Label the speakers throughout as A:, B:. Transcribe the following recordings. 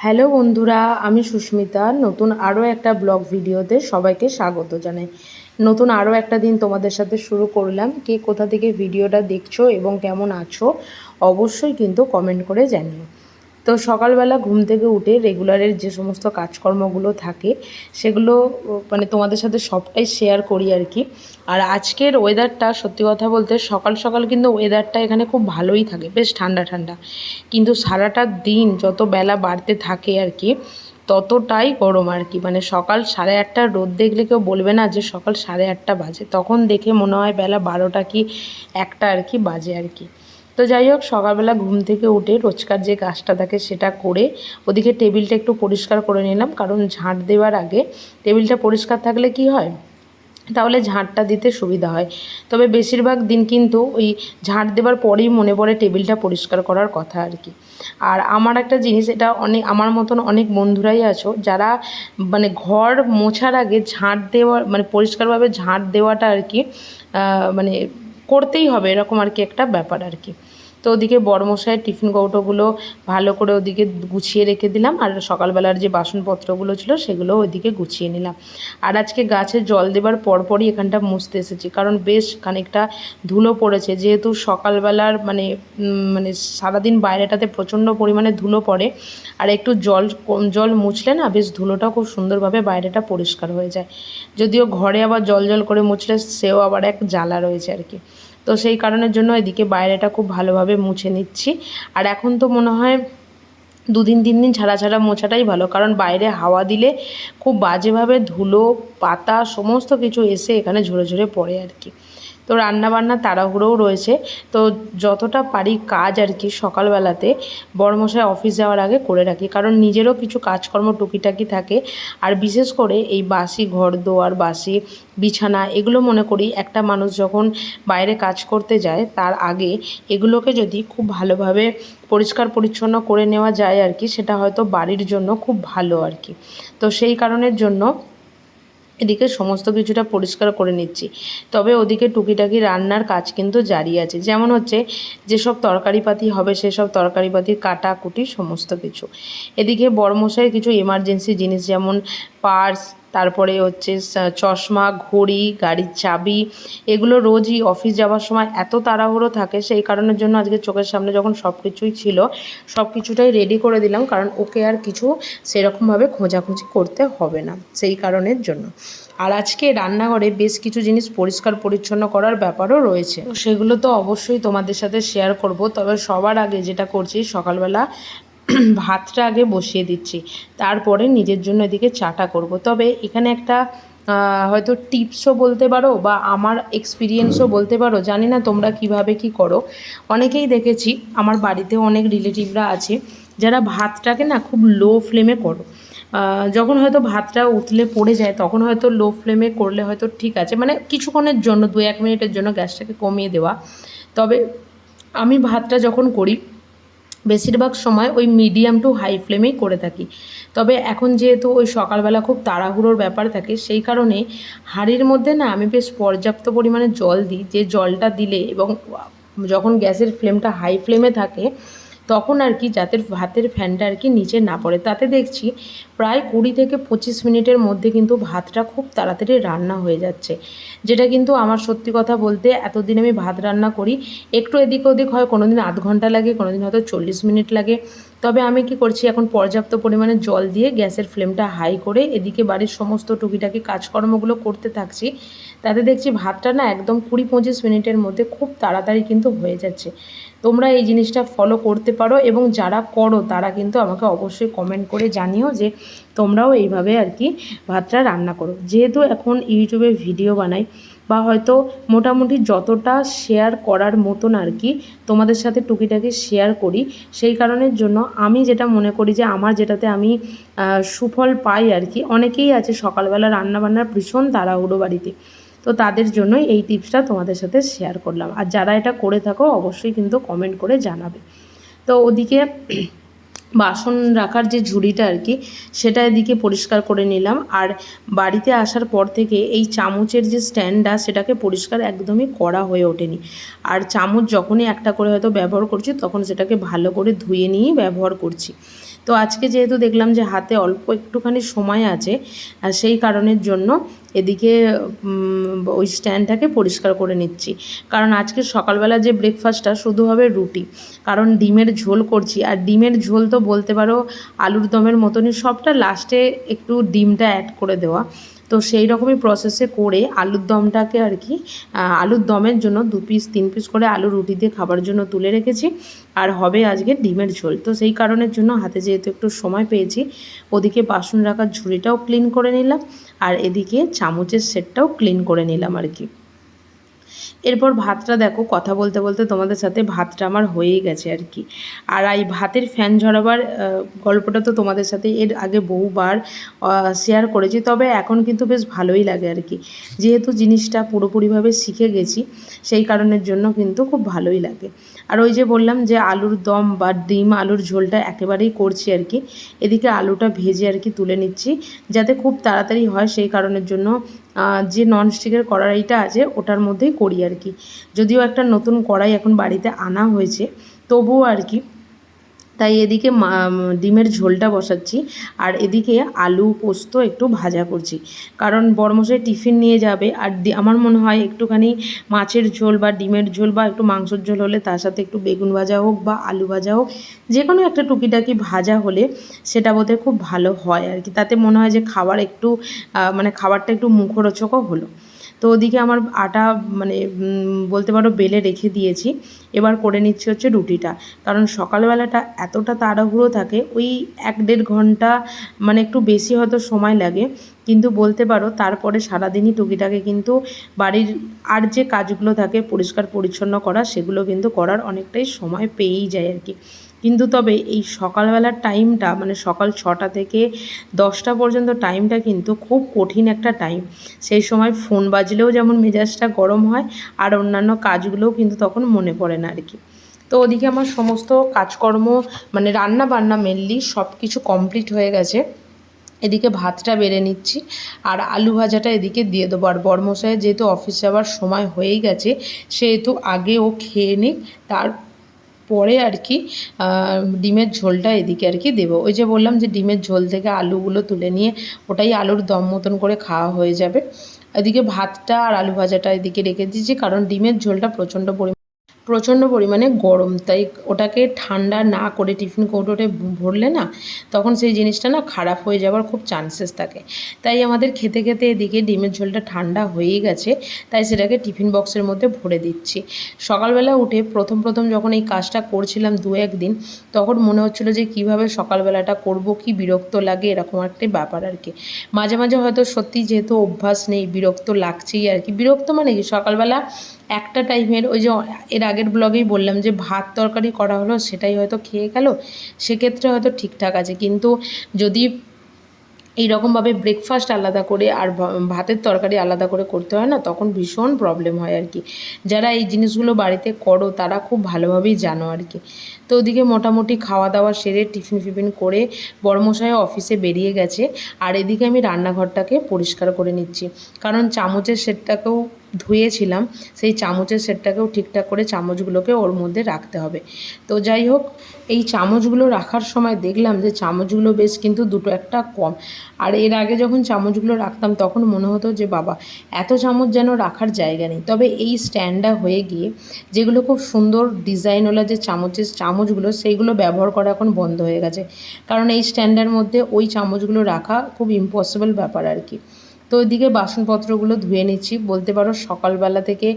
A: Hello বন্ধুরা, আমি সুস্মিতা। নতুন আরও একটা ব্লগ ভিডিওতে সবাইকে স্বাগত জানাই। নতুন আরও একটা দিন তোমাদের সাথে শুরু করলাম। কে কোথা থেকে ভিডিওটা দেখছো এবং কেমন আছো অবশ্যই কিন্তু কমেন্ট করে জানিও। তো সকালবেলা ঘুম থেকে উঠে রেগুলারের যে সমস্ত কাজকর্মগুলো থাকে সেগুলো মানে তোমাদের সাথে সবটাই শেয়ার করি আর কি। আর আজকের ওয়েদারটা সত্যি কথা বলতে সকাল সকাল কিন্তু ওয়েদারটা এখানে খুব ভালোই থাকে, বেশ ঠান্ডা ঠান্ডা। কিন্তু সারাটা দিন যত বেলা বাড়তে থাকে আর কি ততটাই গরম আর কি। মানে সকাল 8:30 রোদ দেখলে কেউ বলবে না যে সকাল 8:30 বাজে, তখন দেখে মনে হয় বেলা 12টা কি 1টা আর কি বাজে আর কি। তো যাই হোক, সকালবেলা ঘুম থেকে উঠে রোজকার যে কাজটা থাকে সেটা করে ওদিকে টেবিলটা একটু পরিষ্কার করে নিলাম, কারণ ঝাঁট দেওয়ার আগে টেবিলটা পরিষ্কার থাকলে কি হয়, তাহলে ঝাঁটটা দিতে সুবিধা হয়। তবে বেশিরভাগ দিন কিন্তু ওই ঝাঁট দেওয়ার পরেই মনে পড়ে টেবিলটা পরিষ্কার করার কথা আর কি। আর আমার একটা জিনিস, এটা অনেক আমার মতন অনেক বন্ধুরাই আছো যারা মানে ঘর মোছার আগে ঝাঁট দেওয়া মানে পরিষ্কারভাবে ঝাঁট দেওয়াটা আর কি মানে করতেই হবে, এরকম আর কি একটা ব্যাপার আর কি। তো ওদিকে বড়মশাইয়ের টিফিন কৌটোগুলো ভালো করে ওদিকে গুছিয়ে রেখে দিলাম, আর সকালবেলার যে বাসনপত্রগুলো ছিল সেগুলো ওইদিকে গুছিয়ে নিলাম। আর আজকে গাছে জল দেবার পরপরই এখানটা মুছতে এসেছি, কারণ বেশ খানিকটা ধুলো পড়েছে। যেহেতু সকালবেলার মানে মানে সারাদিন বাইরেটাতে প্রচণ্ড পরিমাণে ধুলো পড়ে, আর একটু জল মুছলে না বেশ ধুলোটা খুব সুন্দরভাবে বাইরেটা পরিষ্কার হয়ে যায়। যদিও ঘরে আবার জল জল করে মুছলে সেও আবার এক জ্বালা রয়েছে আর কি। তো সেই কারণের জন্য এদিকে বাইরেটা খুব ভালোভাবে মুছে নিচ্ছি। আর এখন তো মনে হয় 2 দিন 3 দিন ছাড়া ছাড়া মোছাটাই ভালো, কারণ বাইরে হাওয়া দিলে খুব বাজেভাবে ধুলো পাতা সমস্ত কিছু এসে এখানে ঝরে ঝরে পড়ে আর কি। তো রান্নাবান্না তাড়াহুড়োও রয়েছে, তো যতটা পারি কাজ আর কি সকালবেলাতে বড়মশাই অফিস যাওয়ার আগে করে রাখি, কারণ নিজেরও কিছু কাজকর্ম টুকিটাকি থাকে। আর বিশেষ করে এই বাসি ঘর দোয়ার, বাসি বিছানা, এগুলো মনে করি একটা মানুষ যখন বাইরে কাজ করতে যায় তার আগে এগুলোকে যদি খুব ভালোভাবে পরিষ্কার পরিচ্ছন্ন করে নেওয়া যায় আর কি, সেটা হয়তো বাড়ির জন্য খুব ভালো আর কি। তো সেই কারণের জন্য এদিকে সমস্ত কিছুটা পরিষ্কার করে নিচ্ছি। তবে ওদিকে টুকিটাকি রান্নার কাজ কিন্তু জারি আছে, যেমন হচ্ছে যেসব তরকারিপাতি হবে সেসব তরকারিপাতির কাটাকুটি সমস্ত কিছু। এদিকে বড়মশাইয়ের কিছু এমার্জেন্সি জিনিস, যেমন পার্স, তারপরে হচ্ছে চশমা, ঘড়ি, গাড়ির চাবি, এগুলো রোজই অফিস যাওয়ার সময় এত তাড়াহুড়ো থাকে, সেই কারণের জন্য আজকে চোখের সামনে যখন সব কিছুই ছিল সব কিছুটাই রেডি করে দিলাম, কারণ ওকে আর কিছু সেরকমভাবে খোঁজাখুঁজি করতে হবে না, সেই কারণের জন্য। আর আজকে রান্নাঘরে বেশ কিছু জিনিস পরিষ্কার পরিচ্ছন্ন করার ব্যাপারও রয়েছে, তো সেগুলো তো অবশ্যই তোমাদের সাথে শেয়ার করব। তবে সবার আগে যেটা করছি, সকালবেলা ভাতটা আগে বসিয়ে দিচ্ছি, তারপরে নিজের জন্য এদিকে চাটা করব। তবে এখানে একটা হয়তো টিপসও বলতে পারো বা আমার এক্সপিরিয়েন্সও বলতে পারো, জানি না তোমরা কিভাবে কি করো। অনেকেই দেখেছি, আমার বাড়িতেও অনেক রিলেটিভরা আছে যারা ভাতটাকে না খুব লো ফ্লেমে করো। যখন হয়তো ভাতটা উতলে পড়ে যায় তখন হয়তো লো ফ্লেমে করলে হয়তো ঠিক আছে, মানে কিছুক্ষণের জন্য 2-1 মিনিটের জন্য গ্যাসটাকে কমিয়ে দেওয়া। তবে আমি ভাতটা যখন করি বেশিরভাগ সময় ওই মিডিয়াম টু হাই ফ্লেমেই করে থাকি। তবে এখন যেহেতু ওই সকালবেলা খুব তাড়াহুড়োর ব্যাপার থাকে, সেই কারণে হাঁড়ির মধ্যে না আমি বেশ পর্যাপ্ত পরিমাণে জল দিই, যে জলটা দিলে এবং যখন গ্যাসের ফ্লেমটা হাই ফ্লেমে থাকে তখন আর কি যাতে ভাতের ফ্যানটা আর কি নিচে না পড়ে। তাতে দেখছি প্রায় 20 থেকে 25 মিনিটের মধ্যে কিন্তু ভাতটা খুব তাড়াতাড়ি রান্না হয়ে যাচ্ছে, যেটা কিন্তু আমার সত্যি কথা বলতে এতদিন আমি ভাত রান্না করি একটু এদিক ওদিক হয়, কোনো দিন আধ ঘন্টা লাগে, কোনো দিন হয়তো 40 মিনিট লাগে। তবে আমি কি করছি, এখন পর্যাপ্ত পরিমাণে জল দিয়ে গ্যাসের ফ্লেমটা হাই করে এদিকে বাড়ির সমস্ত টুকিটাকি কাজকর্মগুলো করতে থাকছি। তাতে দেখছি ভাতটা না একদম 20-25 মিনিটের মধ্যে খুব তাড়াতাড়ি কিন্তু হয়ে যাচ্ছে। তোমরা এই জিনিসটা ফলো করতে পারো, এবং যারা করো তারা কিন্তু আমাকে অবশ্যই কমেন্ট করে জানিও যে তোমরাও এইভাবে আর কি ভাতটা রান্না করো। যেহেতু এখন ইউটিউবে ভিডিও বানাই বা হয়তো মোটামুটি যতটা শেয়ার করার মতন আর কি তোমাদের সাথে টুকিটাকি শেয়ার করি, সেই কারণের জন্য আমি যেটা মনে করি যে আমার যেটাতে আমি সুফল পাই আর কি। অনেকেই আছে সকালবেলা রান্নাবান্নার ভীষণ তাড়াহুড়ো বাড়িতে, তো তাদের জন্যই এই টিপসটা তোমাদের সাথে শেয়ার করলাম। আর যারা এটা করে থাকো অবশ্যই কিন্তু কমেন্ট করে জানাবে। তো ওদিকে বাসন রাখার যে ঝুড়িটা আর কি সেটা এদিকে পরিষ্কার করে নিলাম। আর বাড়িতে আসার পর থেকে এই চামচের যে স্ট্যান্ডটা সেটাকে পরিষ্কার একদমই করা হয়ে ওঠেনি। আর চামচ যখনই একটা করে হয়তো ব্যবহার করছি তখন সেটাকে ভালো করে ধুয়ে নিয়েই ব্যবহার করছি। তো আজকে যেহেতু দেখলাম যে হাতে অল্প একটুখানি সময় আছে, আর সেই কারণের জন্য এদিকে ওই স্ট্যান্ডটাকে পরিষ্কার করে নিচ্ছি। কারণ আজকে সকালবেলা যে ব্রেকফাস্টটা শুধু হবে রুটি, কারণ ডিমের ঝোল করছি। আর ডিমের ঝোল তো বলতে পারো আলুর দমের মতনই, সবটা লাস্টে একটু ডিমটা অ্যাড করে দেওয়া। তো সেই রকমই প্রসেসে করে আলুর দমটাকে আর কি, আলুর দমের জন্য 2 পিস 3 পিস করে আলু রুটি দিয়ে খাবার জন্য তুলে রেখেছি। আর হবে আজকে ডিমের ঝোল। তো সেই কারণের জন্য হাতে যেহেতু একটু সময় পেয়েছি, ওদিকে বাসন রাখার ঝুড়িটাও ক্লিন করে নিলাম, আর এদিকে চামচের সেটটাও ক্লিন করে নিলাম আর কি। এরপর ভাতটা দেখো, কথা বলতে বলতে তোমাদের সাথে ভাতটা আমার হয়েই গেছে আর কি। আর এই ভাতের ফ্যান ঝরাবার গল্পটা তো তোমাদের সাথে এর আগে বহুবার শেয়ার করেছি, তবে এখন কিন্তু বেশ ভালোই লাগে আর কি। যেহেতু জিনিসটা পুরোপুরিভাবে শিখে গেছি, সেই কারণের জন্য কিন্তু খুব ভালোই লাগে। আর ওই যে বললাম যে আলুর দম বা ডিম আলুর ঝোলটা একেবারেই করছি আর কি। এদিকে আলুটা ভেজে আর কি তুলে নিচ্ছি, যাতে খুব তাড়াতাড়ি হয়, সেই কারণের জন্য যে ননস্টিকের কড়াইটা আছে ওটার মধ্যেই করি আর কি। যদিও একটা নতুন কড়াই এখন বাড়িতে আনা হয়েছে, তবুও আর কি। তাই এদিকে ডিমের ঝোলটা বসাচ্ছি, আর এদিকে আলু পোস্ত একটু ভাজা করছি, কারণ বড়মশাই টিফিন নিয়ে যাবে। আর আমার মনে হয় একটুখানি মাছের ঝোল বা ডিমের ঝোল বা একটু মাংসের ঝোল হলে তার সাথে একটু বেগুন ভাজা হোক বা আলু ভাজা হোক, যে কোনো একটা টুকিটাকি ভাজা হলে সেটা বোধহয় খুব ভালো হয় আর কি। তাতে মনে হয় যে খাবার একটু মানে খাবারটা একটু মুখরোচকও হলো। তো ওদিকে আমার আটা মানে বলতে পারো বেলে রেখে দিয়েছি। এবার করে নিচ্ছি হচ্ছে রুটিটা, কারণ সকালবেলাটা এতটা তাড়াহুড়ো থাকে, ওই 1-1.5 ঘন্টা মানে একটু বেশি হয়তো সময় লাগে, কিন্তু বলতে পারো তারপরে সারাদিনই টুকিটাকে কিন্তু বাড়ির আর যে কাজগুলো থাকে পরিষ্কার পরিচ্ছন্ন করা, সেগুলো কিন্তু করার অনেকটাই সময় পেয়েই যায় আর কি। কিন্তু তবে এই সকালবেলার টাইমটা মানে সকাল 6টা থেকে 10টা পর্যন্ত টাইমটা কিন্তু খুব কঠিন একটা টাইম। সেই সময় ফোন বাজলেও যেমন মেজাজটা গরম হয়, আর অন্যান্য কাজগুলোও কিন্তু তখন মনে পড়ে না আর কি। তো ওদিকে আমার সমস্ত কাজকর্ম মানে রান্না বান্না মেনলি সব কিছু কমপ্লিট হয়ে গেছে। এদিকে ভাতটা বেড়ে নিচ্ছি, আর আলু ভাজাটা এদিকে দিয়ে দেবো। আর বড়মশাইয়ের যেহেতু অফিস যাওয়ার সময় হয়েই গেছে, সেহেতু আগে ও খেয়ে নিক, তারপরে আর কি ডিমের ঝোলটা এদিকে আর কি দেবো। ওই যে বললাম যে ডিমের ঝোল থেকে আলুগুলো তুলে নিয়ে ওটাই আলুর দম মতন করে খাওয়া হয়ে যাবে। এদিকে ভাতটা আর আলু ভাজাটা এদিকে রেখে দিয়েছি, কারণ ডিমের ঝোলটা প্রচণ্ড পরিমাণে গরম, তাই ওটাকে ঠান্ডা না করে টিফিন কৌটোতে ভরলে না, তখন সেই জিনিসটা না খারাপ হয়ে যাওয়ার খুব চান্সেস থাকে। তাই আমাদের খেতে খেতে এদিকে ডিমের ঝোলটা ঠান্ডা হয়েই গেছে, তাই সেটাকে টিফিন বক্সের মধ্যে ভরে দিচ্ছি। সকালবেলা উঠে প্রথম যখন এই কাজটা করছিলাম 2-1 দিন, তখন মনে হচ্ছিলো যে কিভাবে সকালবেলাটা করব, কি বিরক্ত লাগে, এরকম একটা ব্যাপার আর কি। মাঝে মাঝে হয়তো সত্যি যেহেতু অভ্যাস নেই, বিরক্ত লাগছেই আর কি। বিরক্ত মানে কি, সকালবেলা একটা টাইমের ওই যে এর আগের ব্লগেই বললাম যে ভাত তরকারি করা হলো, সেটাই হয়তো খেয়ে গেল, সেক্ষেত্রে হয়তো ঠিকঠাক আছে। কিন্তু যদি এইরকমভাবে ব্রেকফাস্ট আলাদা করে আর ভাতের তরকারি আলাদা করে করতে হয় না, তখন ভীষণ প্রবলেম হয় আর কি। যারা এই জিনিসগুলো বাড়িতে করো তারা খুব ভালোভাবেই জানো আর কি। তো ওদিকে মোটামুটি খাওয়া দাওয়া সেরে টিফিন ফিফিন করে বড়মশাই অফিসে বেরিয়ে গেছে, আর এদিকে আমি রান্নাঘরটাকে পরিষ্কার করে নিচ্ছি, কারণ চামচের সেটটাকেও ধুয়েছিলাম, সেই চামচের সেটটাকেও ঠিকঠাক করে চামচগুলোকে ওর মধ্যে রাখতে হবে। তো যাই হোক, এই চামচগুলো রাখার সময় দেখলাম যে চামচগুলো বেশ কিন্তু 2-1টা কম। আর এর আগে যখন চামচগুলো রাখতাম তখন মনে হতো যে বাবা, এত চামচ যেন রাখার জায়গা নেই। তবে এই স্ট্যান্ডটা হয়ে গিয়ে যেগুলো খুব সুন্দর ডিজাইনওয়ালা যে চামচগুলো, সেইগুলো ব্যবহার করা এখন বন্ধ হয়ে গেছে, কারণ এই স্ট্যান্ডের মধ্যে ওই চামচগুলো রাখা খুব ইম্পসিবল ব্যাপার আর কি। তো ওইদিকে বাসনপত্রগুলো ধুয়ে নিচ্ছি। বলতে পারো সকালবেলা থেকে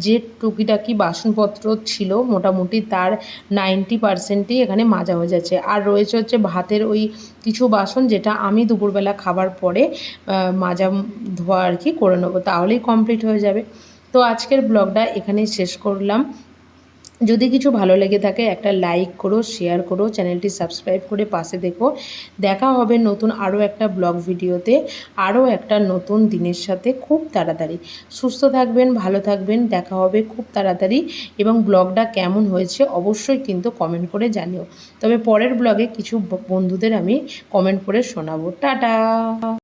A: যে টুকিটাকি বাসনপত্র ছিল মোটামুটি তার 90%ই এখানে মাজা হয়ে যাচ্ছে। আর রয়েছে হচ্ছে ভাতের ওই কিছু বাসন, যেটা আমি দুপুরবেলা খাবার পরে মাজা ধোয়া আর কি করে নেবো, তাহলেই কমপ্লিট হয়ে যাবে। তো আজকের ব্লগটা এখানেই শেষ করলাম। যদি কিছু ভালো লেগে থাকে একটা লাইক করো, শেয়ার করো, চ্যানেলটি সাবস্ক্রাইব করে পাশে দেখো। দেখা হবে নতুন আরও একটা ব্লগ ভিডিওতে, আরও একটা নতুন দিনের সাথে খুব তাড়াতাড়ি। সুস্থ থাকবেন, ভালো থাকবেন, দেখা হবে খুব তাড়াতাড়ি। এবং ব্লগটা কেমন হয়েছে অবশ্যই কিন্তু কমেন্ট করে জানিও। তবে পরের ব্লগে কিছু বন্ধুদের আমি কমেন্ট করে শোনাবো। টাটা।